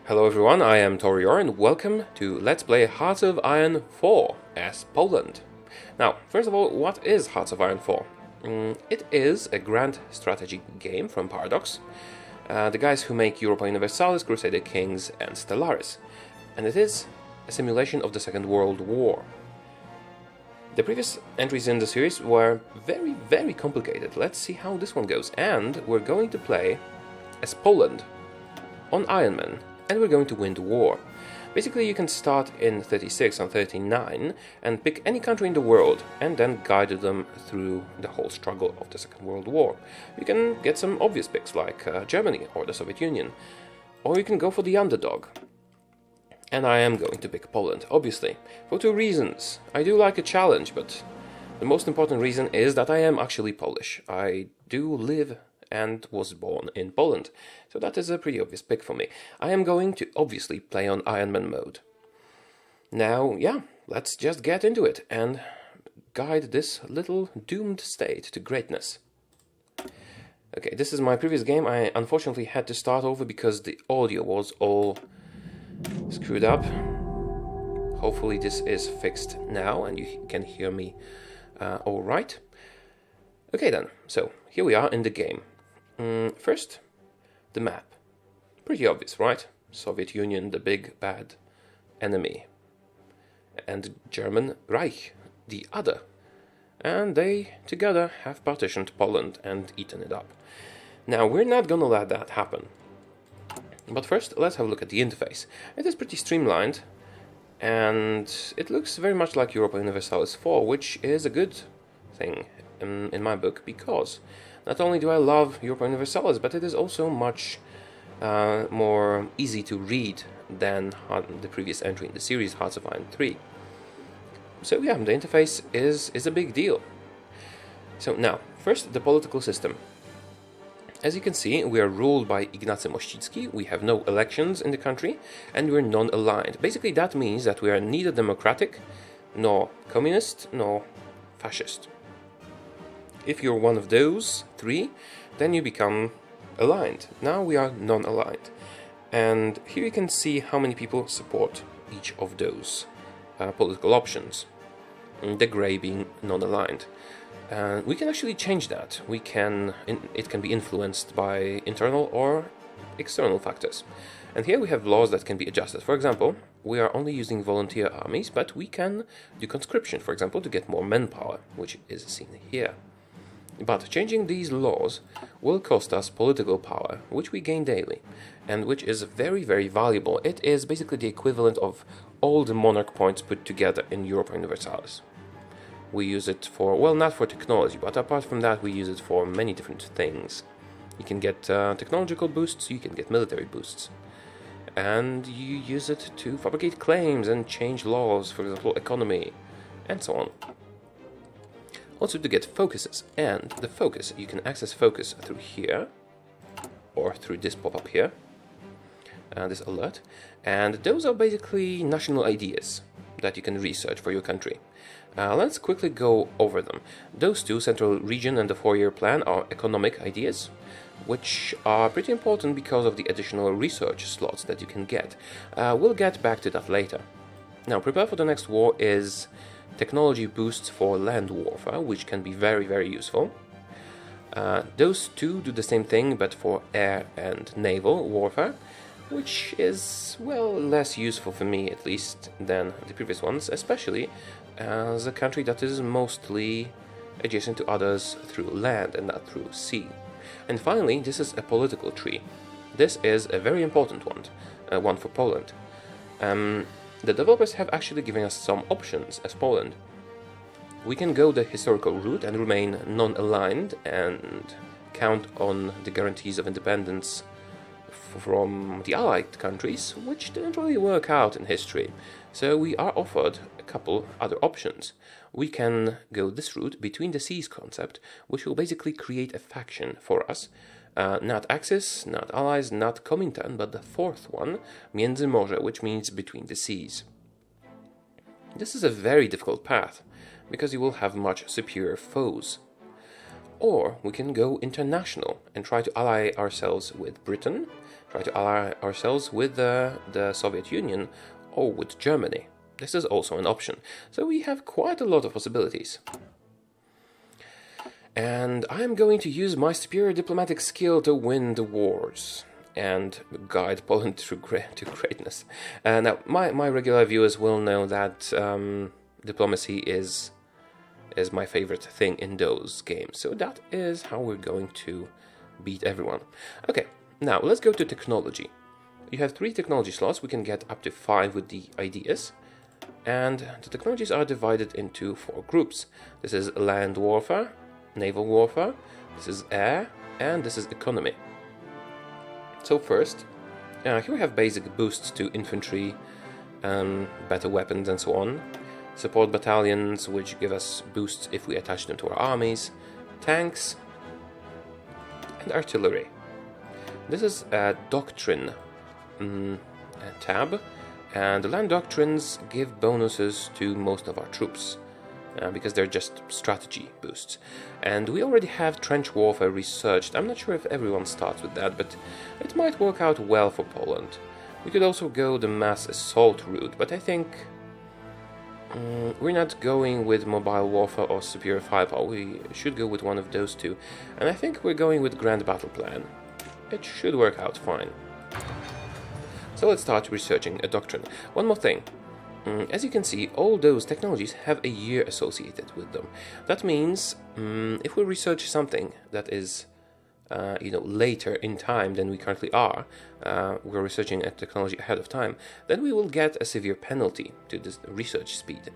Hello everyone, I am Torior and welcome to Let's Play Hearts of Iron 4 as Poland. Now, first of all, what is Hearts of Iron 4? It is a grand strategy game from Paradox, the guys who make Europa Universalis, Crusader Kings and Stellaris, and it is a simulation of the Second World War. The previous entries in the series were very complicated. Let's see how this one goes, and we're going to play as Poland on Ironman. And we're going to win the war. Basically, you can start in 36 and 39 and pick any country in the world and then guide them through the whole struggle of the Second World War. You can get some obvious picks like Germany or the Soviet Union, or you can go for the underdog. And I am going to pick Poland, obviously, for two reasons. I do like a challenge, but the most important reason is that I am actually Polish. I do live and was born in Poland, so that is a pretty obvious pick for me. I am going to obviously play on Ironman mode. Now, yeah, let's just get into it and guide this little doomed state to greatness. Okay, this is my previous game. I unfortunately had to start over because the audio was all screwed up. Hopefully this is fixed now and you can hear me all right. Okay then, so here we are in the game. First, the map. Pretty obvious, right? Soviet Union, the big bad enemy. And German Reich, the other. And they together have partitioned Poland and eaten it up. Now, we're not gonna let that happen. But first, let's have a look at the interface. It is pretty streamlined, and it looks very much like Europa Universalis 4, which is a good thing in my book, because not only do I love Europa Universalis, but it is also much more easy to read than the previous entry in the series, Hearts of Iron 3. So yeah, the interface is a big deal. So now, first the political system. As you can see, we are ruled by Ignacy Mościcki, we have no elections in the country, and we're non-aligned. Basically that means that we are neither democratic, nor communist, nor fascist. If you're one of those three, then you become aligned. Now we are non-aligned. And here you can see how many people support each of those political options. The grey being non-aligned. We can actually change that. It can be influenced by internal or external factors. And here we have laws that can be adjusted. For example, we are only using volunteer armies, but we can do conscription, for example, to get more manpower, which is seen here. But changing these laws will cost us political power, which we gain daily, and which is very valuable. It is basically the equivalent of all the monarch points put together in Europa Universalis. We use it for, well, not for technology, but apart from that we use it for many different things. You can get technological boosts, you can get military boosts. And you use it to fabricate claims and change laws, for example, economy, and so on. Also to get focuses, and the focus, you can access focus through here, or through this pop-up here, this alert, and those are basically national ideas that you can research for your country. Let's quickly go over them. Those two, Central Region and the 4-year plan, are economic ideas, which are pretty important because of the additional research slots that you can get. We'll get back to that later. Now, prepare for the next war is technology boosts for land warfare, which can be very useful. Those two do the same thing, but for air and naval warfare, which is, well, less useful for me, at least, than the previous ones, especially as a country that is mostly adjacent to others through land and not through sea. And finally, this is a political tree. This is a very important one for Poland. The developers have actually given us some options as Poland. We can go the historical route and remain non-aligned and count on the guarantees of independence from the allied countries, which didn't really work out in history. So we are offered a couple other options. We can go this route, between the seas concept, which will basically create a faction for us. Not Axis, not Allies, not Komintern, but the fourth one, Międzymorze, which means between the seas. This is a very difficult path, because you will have much superior foes. Or we can go international and try to ally ourselves with Britain, try to ally ourselves with the Soviet Union or with Germany. This is also an option. So we have quite a lot of possibilities. And I am going to use my superior diplomatic skill to win the wars and guide Poland to greatness. Now, my regular viewers will know that diplomacy is my favorite thing in those games. So that is how we're going to beat everyone. Okay, now let's go to technology. You have 3 technology slots. We can get up to 5 with the ideas. And the technologies are divided into 4 groups. This is land warfare, naval warfare, this is air, and this is economy. So first, here we have basic boosts to infantry, better weapons and so on. Support battalions, which give us boosts if we attach them to our armies. Tanks, and artillery. This is a doctrine tab, and the land doctrines give bonuses to most of our troops. Because they're just strategy boosts. And we already have trench warfare researched. I'm not sure if everyone starts with that, but it might work out well for Poland. We could also go the mass assault route, but I think we're not going with mobile warfare or superior firepower. We should go with one of those two. And I think we're going with grand battle plan. It should work out fine. So let's start researching a doctrine. One more thing. As you can see, all those technologies have a year associated with them. That means if we research something that is later in time than we currently are, we're researching a technology ahead of time, then we will get a severe penalty to this research speed.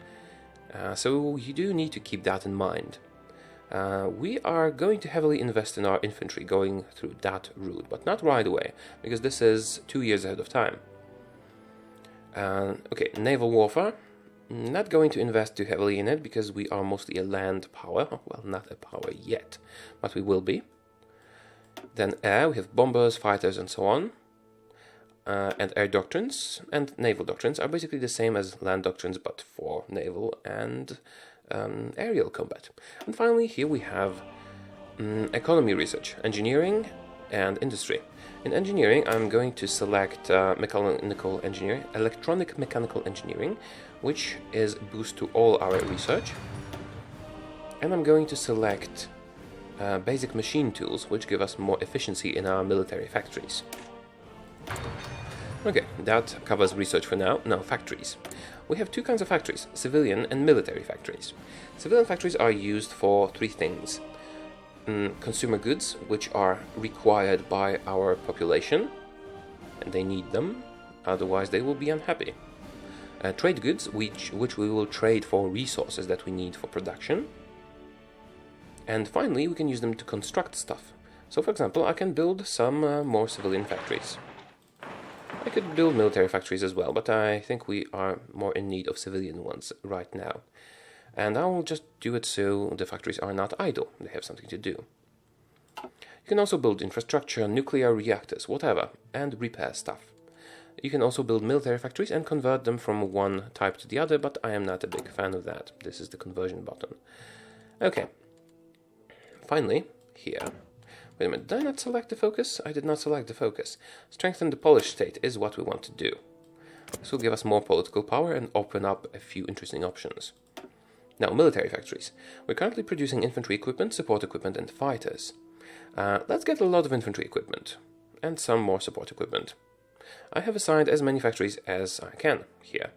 So you do need to keep that in mind. We are going to heavily invest in our infantry going through that route, but not right away, because this is 2 years ahead of time. Okay, naval warfare. Not going to invest too heavily in it because we are mostly a land power. Well, not a power yet, but we will be. Then air, we have bombers, fighters, and so on. And air doctrines and naval doctrines are basically the same as land doctrines, but for naval and aerial combat. And finally, here we have economy research, engineering, and industry. In engineering, I'm going to select electronic mechanical engineering, which is a boost to all our research. And I'm going to select basic machine tools, which give us more efficiency in our military factories. Okay, that covers research for now. Now, factories. We have 2 kinds of factories, civilian and military factories. Civilian factories are used for 3 things. Consumer goods, which are required by our population, and they need them, otherwise they will be unhappy. Trade goods, which we will trade for resources that we need for production. And finally, we can use them to construct stuff. So, for example, I can build some more civilian factories. I could build military factories as well, but I think we are more in need of civilian ones right now. And I will just do it so the factories are not idle, they have something to do. You can also build infrastructure, nuclear reactors, whatever, and repair stuff. You can also build military factories and convert them from one type to the other, but I am not a big fan of that. This is the conversion button. Okay. Finally, here. Wait a minute, did I not select the focus? I did not select the focus. Strengthen the Polish state is what we want to do. This will give us more political power and open up a few interesting options. Now, military factories. We're currently producing infantry equipment, support equipment, and fighters. Let's get a lot of infantry equipment, and some more support equipment. I have assigned as many factories as I can here.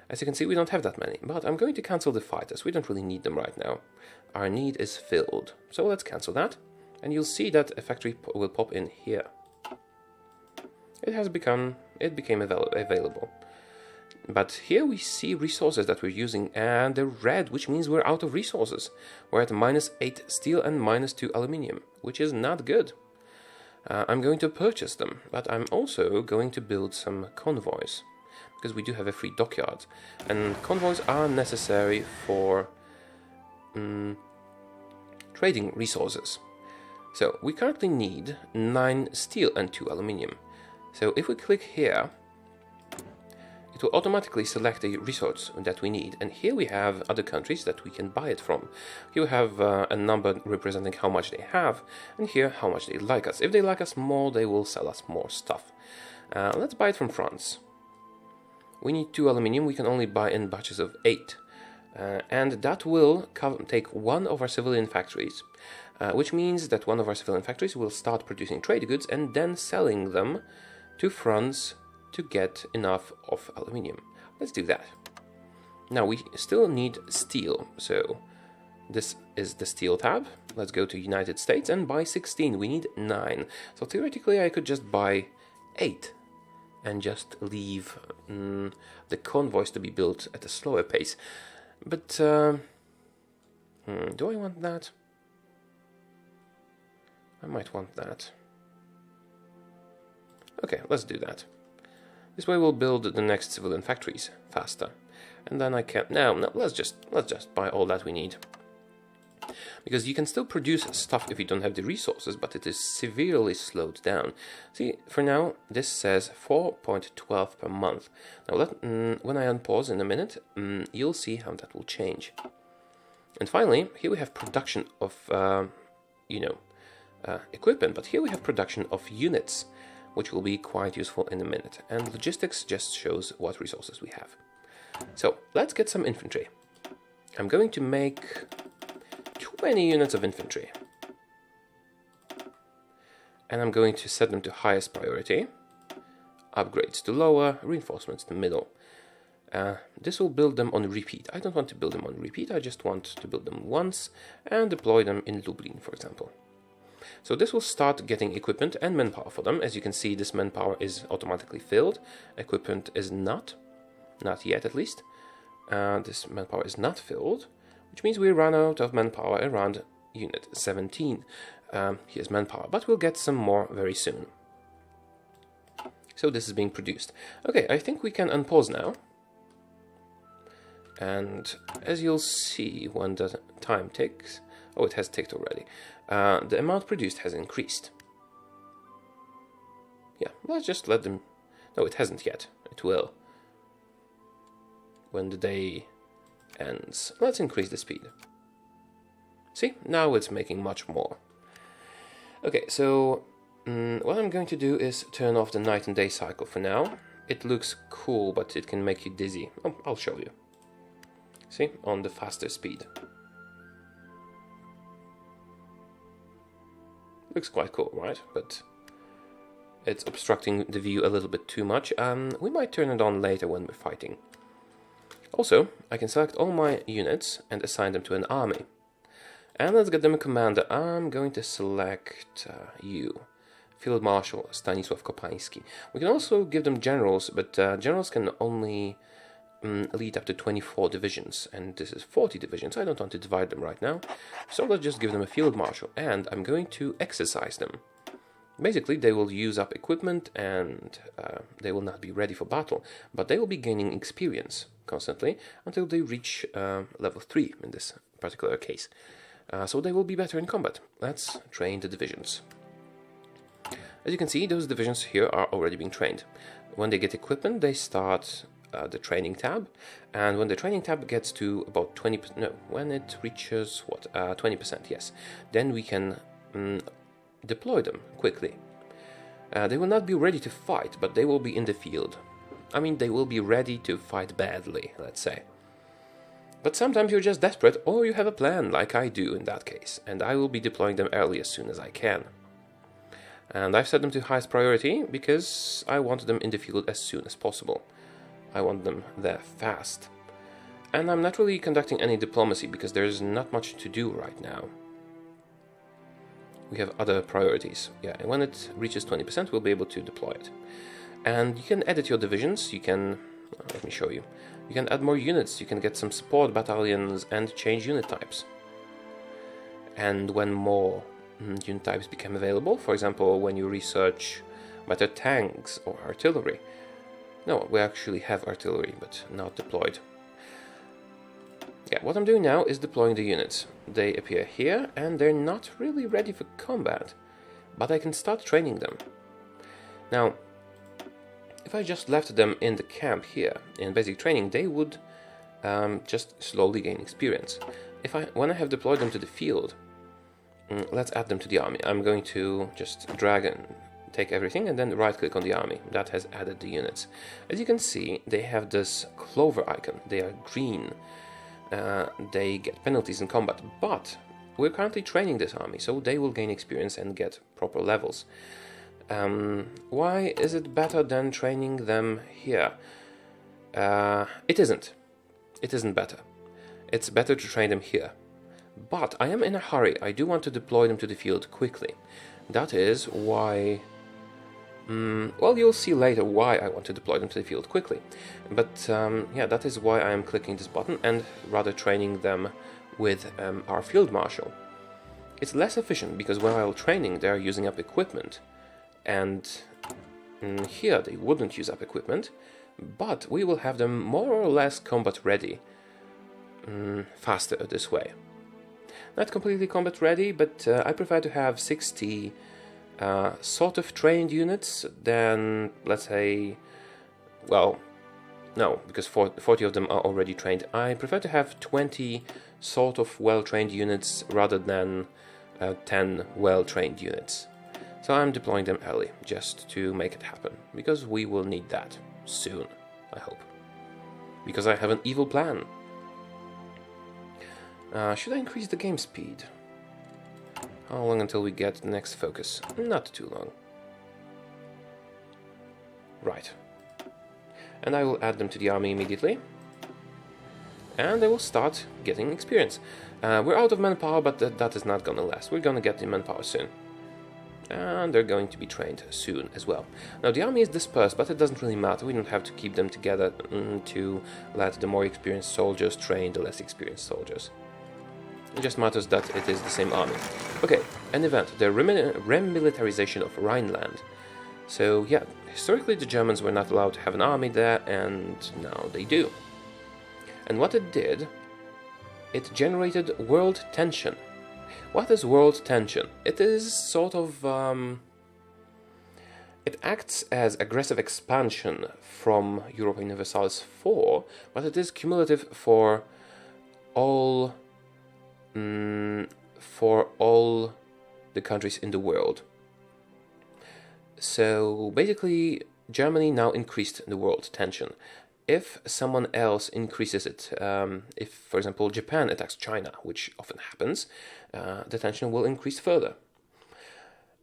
As you can see, we don't have that many, but I'm going to cancel the fighters. We don't really need them right now. Our need is filled. So let's cancel that, and you'll see that a factory will pop in here. It became available. But here we see resources that we're using, and they're red, which means we're out of resources. We're at -8 steel and -2 aluminium, which is not good. I'm going to purchase them, but I'm also going to build some convoys, because we do have a free dockyard. And convoys are necessary for trading resources. So we currently need 9 steel and 2 aluminium. So if we click here, it will automatically select a resource that we need. And here we have other countries that we can buy it from. Here we have a number representing how much they have, and here how much they like us. If they like us more, they will sell us more stuff. Let's buy it from France. We need 2 aluminium. We can only buy in batches of 8. And that will take one of our civilian factories, which means that one of our civilian factories will start producing trade goods and then selling them to France to get enough of aluminium. Let's do that. Now we still need steel, so this is the steel tab. Let's go to United States and buy 16. We need 9. So theoretically I could just buy 8 and just leave the convoys to be built at a slower pace. But do I want that? I might want that. Okay, let's do that. This way we'll build the next civilian factories faster. And then I can... No, let's just buy all that we need. Because you can still produce stuff if you don't have the resources, but it is severely slowed down. See, for now, this says 4.12 per month. Now, when I unpause in a minute, you'll see how that will change. And finally, here we have production of, equipment, but here we have production of units, which will be quite useful in a minute. And logistics just shows what resources we have. So, let's get some infantry. I'm going to make too many units of infantry. And I'm going to set them to highest priority. Upgrades to lower, reinforcements to middle. This will build them on repeat. I don't want to build them on repeat, I just want to build them once and deploy them in Lublin, for example. So this will start getting equipment and manpower for them. As you can see, this manpower is automatically filled. Equipment is not yet at least. This manpower is not filled, which means we run out of manpower around unit 17. Here's manpower, but we'll get some more very soon. So this is being produced. Okay, I think we can unpause now. And as you'll see when the time ticks, oh, it has ticked already, the amount produced has increased. Yeah, let's just let them... No, it hasn't yet. It will. When the day ends. Let's increase the speed. See, now it's making much more. Okay, so what I'm going to do is turn off the night and day cycle for now. It looks cool, but it can make you dizzy. Oh, I'll show you. See, on the faster speed. Looks quite cool, right? But it's obstructing the view a little bit too much. We might turn it on later when we're fighting. Also, I can select all my units and assign them to an army. And let's get them a commander. I'm going to select you, Field Marshal Stanisław Kopański. We can also give them generals, but generals can only lead up to 24 divisions, and this is 40 divisions. I don't want to divide them right now, so let's just give them a Field Marshal, and I'm going to exercise them. Basically, they will use up equipment, and they will not be ready for battle, but they will be gaining experience constantly until they reach level 3 in this particular case. So they will be better in combat. Let's train the divisions. As you can see, those divisions here are already being trained. When they get equipment, they start the training tab, and when the training tab gets to about 20%, no, when it reaches what, 20%, yes, then we can deploy them quickly. They will not be ready to fight, but they will be in the field. I mean, they will be ready to fight badly, let's say. But sometimes you're just desperate, or you have a plan, like I do in that case, and I will be deploying them early as soon as I can. And I've set them to highest priority because I want them in the field as soon as possible. I want them there fast. And I'm not really conducting any diplomacy because there's not much to do right now. We have other priorities. Yeah, and when it reaches 20%, we'll be able to deploy it. And you can edit your divisions. You can, let me show you. You can add more units. You can get some support battalions and change unit types. And when more unit types become available, for example, when you research better tanks or artillery. No, we actually have artillery, but not deployed. Yeah, what I'm doing now is deploying the units. They appear here, and they're not really ready for combat, but I can start training them. Now, If I just left them in the camp here, in basic training, they would just slowly gain experience. When I have deployed them to the field, let's add them to the army. I'm going to just drag and take everything and then right-click on the army. That has added the units. As you can see, they have this clover icon. They are green. They get penalties in combat, but we're currently training this army, so they will gain experience and get proper levels. Why is it better than training them here? It isn't. It isn't better. It's better to train them here. But I am in a hurry. I do want to deploy them to the field quickly. That is why... well, you'll see later why I want to deploy them to the field quickly. But yeah, that is why I am clicking this button and rather training them with our field marshal. It's less efficient because while training they are using up equipment. And here they wouldn't use up equipment, but we will have them more or less combat ready faster this way. Not completely combat ready, but I prefer to have 60 sort of trained units than, let's say, well, no, because 40 of them are already trained. I prefer to have 20 sort of well-trained units rather than 10 well-trained units. So I'm deploying them early, just to make it happen, because we will need that soon, I hope. Because I have an evil plan. Should I increase the game speed? How long until we get the next focus? Not too long. Right. And I will add them to the army immediately. And they will start getting experience. We're out of manpower, but that is not gonna last. We're gonna get the manpower soon. And they're going to be trained soon as well. Now the army is dispersed, but it doesn't really matter. We don't have to keep them together to let the more experienced soldiers train the less experienced soldiers. It just matters that it is the same army. Okay, an event, the remilitarization of Rhineland. So yeah, historically the Germans were not allowed to have an army there, and now they do. And what it did, it generated world tension. What is world tension? It is sort of... it acts as aggressive expansion from Europa Universalis 4, but it is cumulative for all the countries in the world. So basically, Germany now increased the world tension. If someone else increases it, if, for example, Japan attacks China, which often happens, the tension will increase further.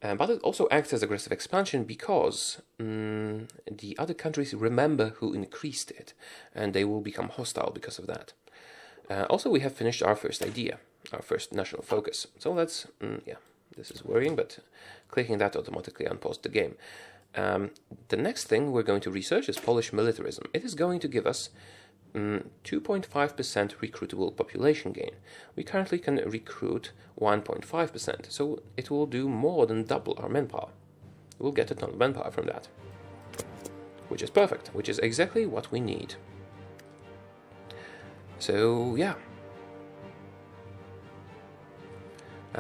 But it also acts as aggressive expansion because the other countries remember who increased it, and they will become hostile because of that. Also, we have finished our first idea, our first national focus. So let's, yeah, this is worrying, but clicking that automatically unpaused the game. The next thing we're going to research is Polish militarism. It is going to give us 2.5% recruitable population gain. We currently can recruit 1.5%, so it will do more than double our manpower. We'll get a ton of manpower from that, which is perfect, which is exactly what we need. So yeah.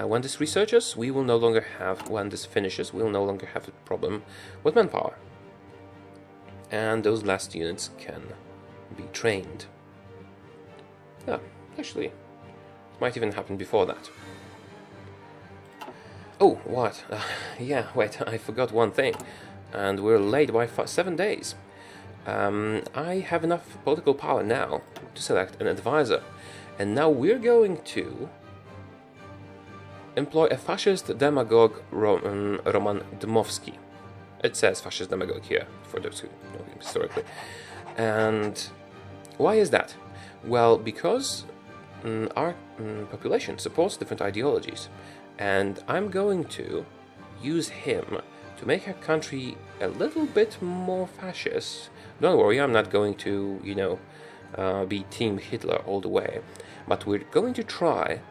When this researches, we will no longer have, when this finishes, we'll no longer have a problem with manpower. And those last units can be trained. Yeah, actually, it might even happen before that. Oh, what? Yeah, wait, I forgot one thing. And we're late by 7 days. I have enough political power now to select an advisor. And now we're going to employ a fascist demagogue, Roman Dmowski. It says fascist demagogue here, for those who know him historically. And why is that? Well, because our population supports different ideologies, and I'm going to use him to make our country a little bit more fascist. Don't worry, I'm not going to, be Team Hitler all the way, but we're going to try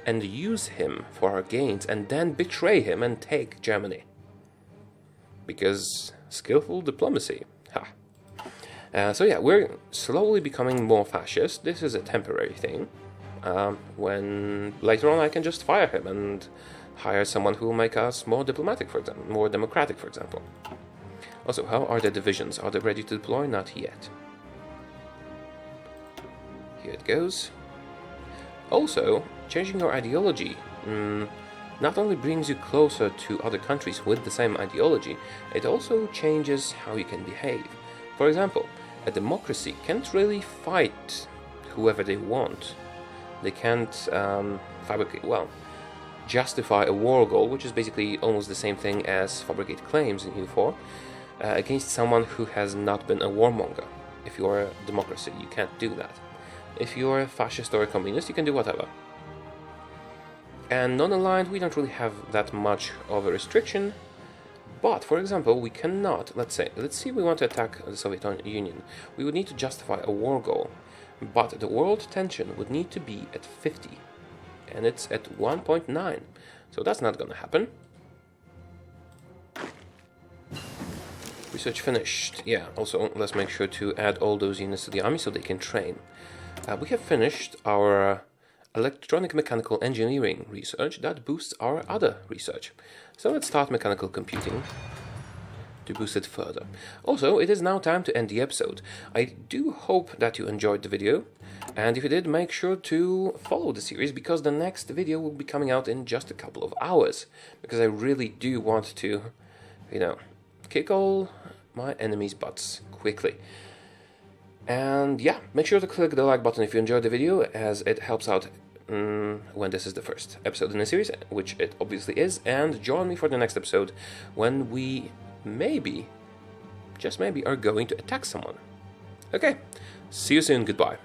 and use him for our gains, and then betray him and take Germany. Because skillful diplomacy. Ha. So yeah, we're slowly becoming more fascist. This is a temporary thing. When later on I can just fire him and hire someone who will make us more diplomatic, for example, more democratic, for example. Also, how are the divisions? Are they ready to deploy? Not yet. Here it goes. Also, changing your ideology not only brings you closer to other countries with the same ideology, it also changes how you can behave. For example, a democracy can't really fight whoever they want. They can't justify a war goal, which is basically almost the same thing as fabricate claims in U4, against someone who has not been a warmonger. If you're a democracy, you can't do that. If you're a fascist or a communist, you can do whatever. And non-aligned, we don't really have that much of a restriction. But, for example, we cannot, let's say we want to attack the Soviet Union. We would need to justify a war goal. But the world tension would need to be at 50. And it's at 1.9. So that's not gonna happen. Research finished. Yeah, also let's make sure to add all those units to the army so they can train. We have finished our electronic mechanical engineering research that boosts our other research. So let's start mechanical computing to boost it further. Also, it is now time to end the episode. I do hope that you enjoyed the video, and if you did, make sure to follow the series, because the next video will be coming out in just a couple of hours, because I really do want to, kick all my enemies' butts quickly. And yeah, make sure to click the like button if you enjoyed the video, as it helps out when this is the first episode in the series, which it obviously is, and join me for the next episode when we maybe, just maybe, are going to attack someone. Okay, see you soon, goodbye.